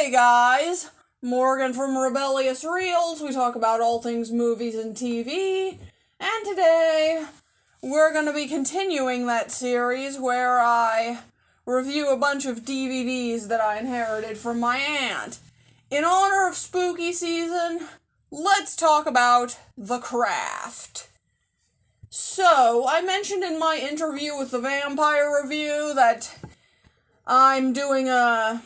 Hey guys, Morgan from Rebellious Reels. We talk about all things movies and TV, and today we're going to be continuing that series where I review a bunch of DVDs that I inherited from my aunt. In honor of spooky season, let's talk about The Craft. So, I mentioned in my interview with the Vampire Review that I'm doing a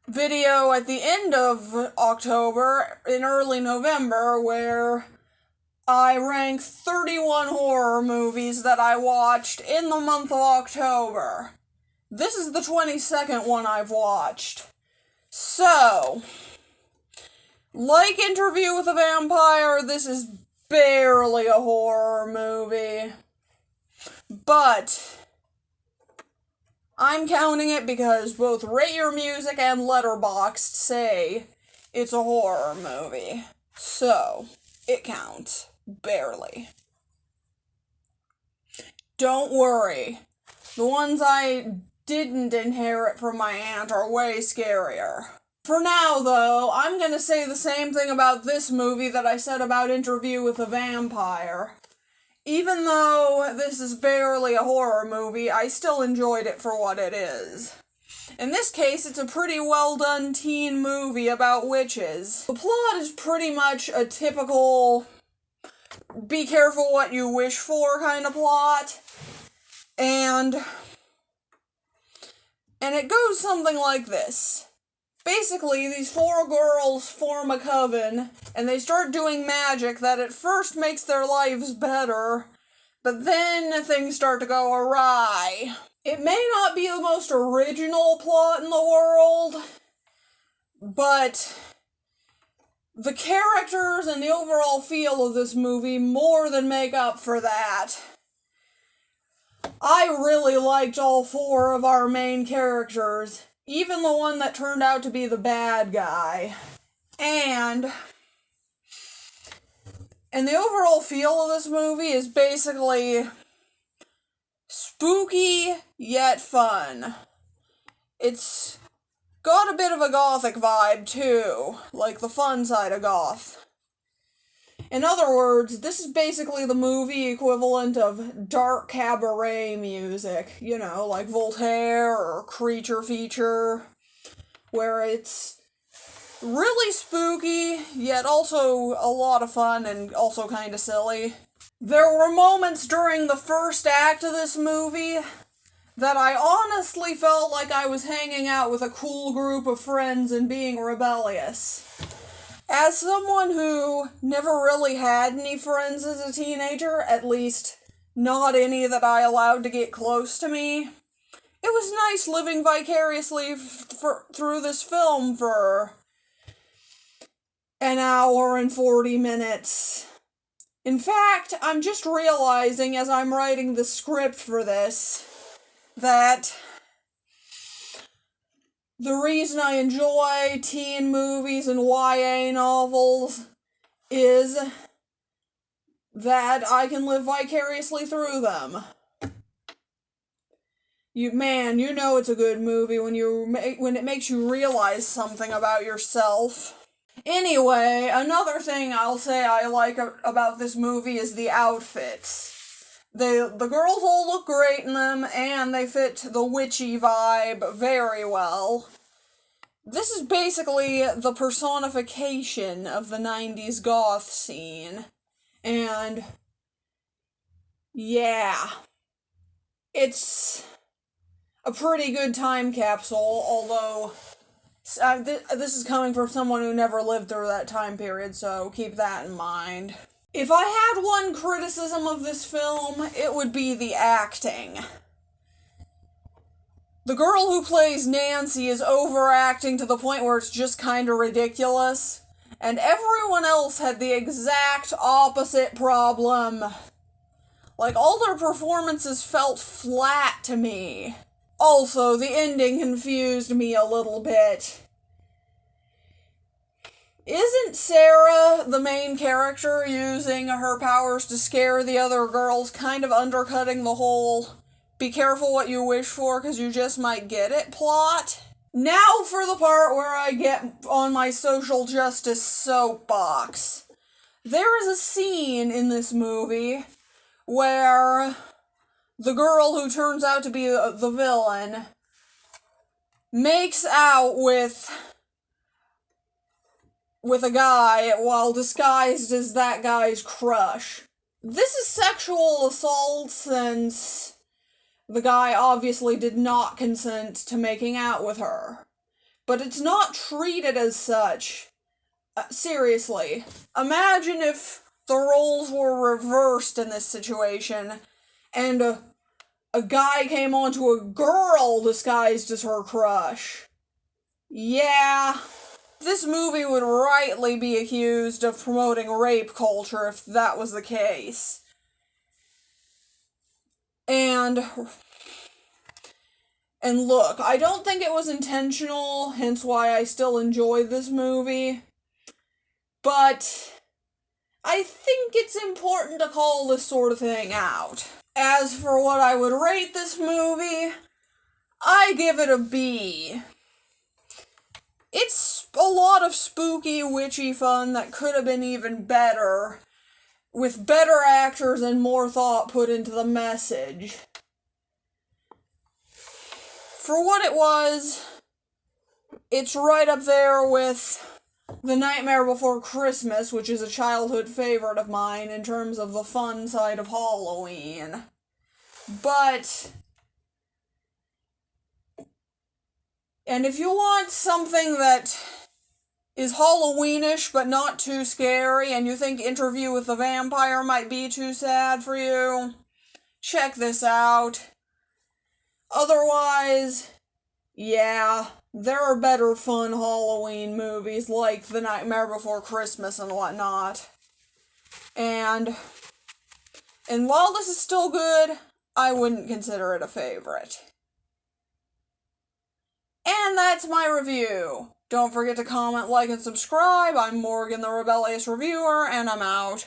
video at the end of October, in early November, where I rank 31 horror movies that I watched in the month of October. This is the 22nd one I've watched. So, like Interview with a Vampire, this is barely a horror movie. But I'm counting it because both Rate Your Music and Letterboxd say it's a horror movie. So, it counts. Barely. Don't worry. The ones I didn't inherit from my aunt are way scarier. For now, though, I'm gonna say the same thing about this movie that I said about Interview with a Vampire. Even though this is barely a horror movie, I still enjoyed it for what it is. In this case, it's a pretty well-done teen movie about witches. The plot is pretty much a typical be careful what you wish for kind of plot. And it goes something like this. Basically, these four girls form a coven, and they start doing magic that at first makes their lives better, but then things start to go awry. It may not be the most original plot in the world, but the characters and the overall feel of this movie more than make up for that. I really liked all four of our main characters, even the one that turned out to be the bad guy. And the overall feel of this movie is basically spooky yet fun. It's got a bit of a gothic vibe too, like the fun side of goth. In other words, this is basically the movie equivalent of dark cabaret music, you know, like Voltaire or Creature Feature, where it's really spooky, yet also a lot of fun and also kind of silly. There were moments during the first act of this movie that I honestly felt like I was hanging out with a cool group of friends and being rebellious. As someone who never really had any friends as a teenager, at least not any that I allowed to get close to me, it was nice living vicariously through this film for an hour and 40 minutes. In fact, I'm just realizing as I'm writing the script for this that the reason I enjoy teen movies and YA novels is that I can live vicariously through them. You know it's a good movie when it makes you realize something about yourself. Anyway, another thing I'll say I like about this movie is the outfits. The girls all look great in them, and they fit the witchy vibe very well. This is basically the personification of the 90s goth scene. And yeah, it's a pretty good time capsule, although this is coming from someone who never lived through that time period, so keep that in mind. If I had one criticism of this film, it would be the acting. The girl who plays Nancy is overacting to the point where it's just kinda ridiculous, and everyone else had the exact opposite problem. Like, all their performances felt flat to me. Also, the ending confused me a little bit. Isn't Sarah, the main character, using her powers to scare the other girls, kind of undercutting the whole be careful what you wish for because you just might get it plot? Now for the part where I get on my social justice soapbox. There is a scene in this movie where the girl who turns out to be the villain makes out with a guy while disguised as that guy's crush. This is sexual assault since the guy obviously did not consent to making out with her. But it's not treated as such. Seriously, imagine if the roles were reversed in this situation, and a guy came onto a girl disguised as her crush. Yeah, this movie would rightly be accused of promoting rape culture if that was the case. And look, I don't think it was intentional, hence why I still enjoy this movie. But I think it's important to call this sort of thing out. As for what I would rate this movie, I give it a B. It's a lot of spooky, witchy fun that could have been even better, with better actors and more thought put into the message. For what it was, it's right up there with The Nightmare Before Christmas, which is a childhood favorite of mine in terms of the fun side of Halloween. But, and if you want something that is Halloweenish but not too scary, and you think Interview with the Vampire might be too sad for you, check this out. Otherwise, yeah, there are better fun Halloween movies like The Nightmare Before Christmas and whatnot. And while this is still good, I wouldn't consider it a favorite. And that's my review. Don't forget to comment, like, and subscribe. I'm Morgan, the Rebellious Reviewer, and I'm out.